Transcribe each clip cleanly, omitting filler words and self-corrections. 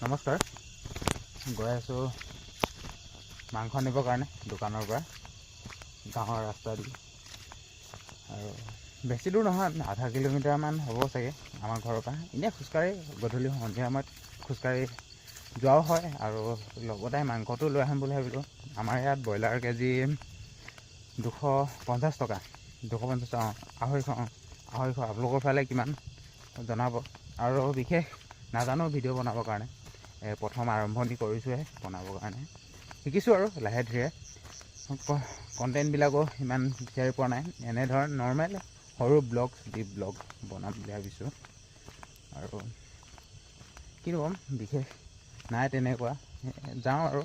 নমস্কাৰ। গৈ আছোঁ মাংস আনিবৰ কাৰণে দোকানৰ পৰা গাঁৱৰ ৰাস্তা দি, আৰু বেছি দূৰ নহয়, আধা কিলোমিটাৰমান হ'ব চাগে আমাৰ ঘৰৰ পৰা। এনেই খোজকাঢ়ি গধূলি সন্ধিয়া সময়ত খোজকাঢ়ি যোৱাও হয়, আৰু লগতে মাংসটো লৈ আহিম বুলি ভাবিলোঁ। আমাৰ ইয়াত ব্ৰইলাৰ কেজি 250 টকা। 250 টকা, 250 আপোনালোকৰ ফালে কিমান জনাব। আৰু বিশেষ নাজানো ভিডিঅ' বনাবৰ কাৰণে, প্ৰথম আৰম্ভণি কৰিছোঁহে বনাবৰ কাৰণে, শিকিছোঁ আৰু লাহে ধীৰে। কণ্টেণ্টবিলাকো ইমান বিচাৰি পোৱা নাই, এনেধৰণৰ নৰ্মেল সৰু ব্লগ বনাম বুলি ভাবিছোঁ। আৰু কি ক'ম, বিশেষ নাই তেনেকুৱা। যাওঁ আৰু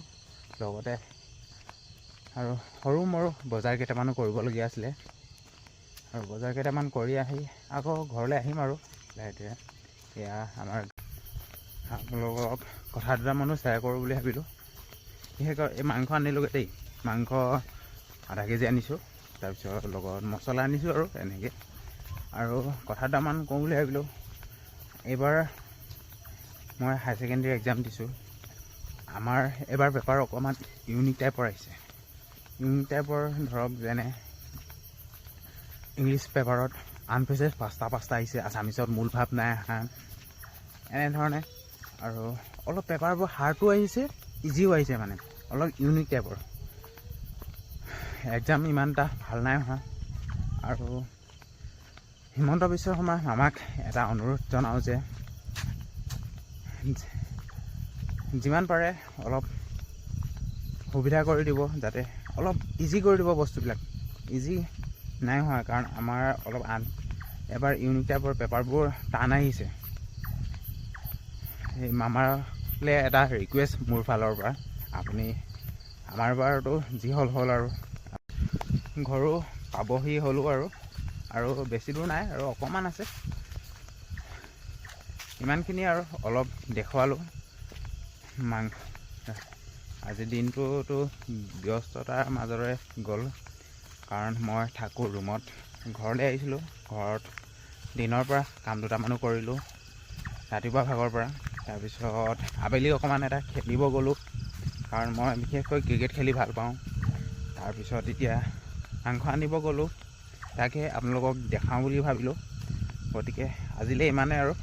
লগতে আৰু সৰু মৰু বজাৰ কেইটামানো কৰিবলগীয়া আছিলে, আৰু বজাৰ কেইটামান কৰি আহি আকৌ ঘৰলৈ আহিম আৰু লাহে ধীৰে। এয়া আমাৰ আপোনালোকক কথা দুটামানো শ্বেয়াৰ কৰোঁ বুলি ভাবিলোঁ। বিশেষকৈ এই মাংস আনিলোগৈ দেই, মাংস আধা কেজি আনিছোঁ, তাৰপিছত লগত মছলা আনিছোঁ আৰু এনেকৈ। আৰু কথা দুটামান কওঁ বুলি ভাবিলোঁ। এইবাৰ মই হায়াৰ ছেকেণ্ডেৰী এক্সাম দিছোঁ। আমাৰ এইবাৰ পেপাৰ অকণমান ইউনিক টাইপৰ আহিছে। ইউনিক টাইপৰ ধৰক যেনে ইংলিছ পেপাৰত আনফেচেছ পাঁচটা আহিছে, আছামিছত মূল ভাৱ নাই অহা, এনেধৰণে। আৰু অলপ পেপাৰবোৰ হাৰ্ডো আহিছে, ইজিও আহিছে, মানে অলপ ইউনিক টাইপৰ। এক্সাম ইমান এটা ভাল নাই হোৱা। আৰু হিমন্ত বিশ্ব শৰ্মা আমাক এটা অনুৰোধ জনাওঁ যে যিমান পাৰে অলপ সুবিধা কৰি দিব, যাতে অলপ ইজি কৰি দিব বস্তুবিলাক। ইজি নাই হোৱা কাৰণ আমাৰ অলপ এবাৰ ইউনিক টাইপৰ পেপাৰবোৰ টান আহিছে। এই মামালৈ এটা ৰিকুৱেষ্ট মোৰ ফালৰ পৰা, আপুনি আমাৰ বাৰতো যি হ'ল আৰু ঘৰো পাবহি হ'লোঁ আৰু বেছি দূৰ নাই, আৰু অকণমান আছে। ইমানখিনি আৰু অলপ দেখুৱালোঁ। আজিৰ দিনটোতো ব্যস্ততাৰ মাজৰে গ'ল, কাৰণ মই থাকোঁ ৰুমত। ঘৰলৈ আহিছিলোঁ, ঘৰত দিনৰ পৰা কাম দুটামানো কৰিলোঁ ৰাতিপুৱা ভাগৰ পৰা। তাৰপিছত আবেলি অকণমান এটা খেলিব গ'লোঁ, কাৰণ মই বিশেষকৈ ক্ৰিকেট খেলি ভাল পাওঁ। তাৰপিছত এতিয়া মাংস আনিব গ'লোঁ, তাকে আপোনালোকক দেখাওঁ বুলি ভাবিলোঁ। গতিকে আজিলৈ ইমানেই আৰু।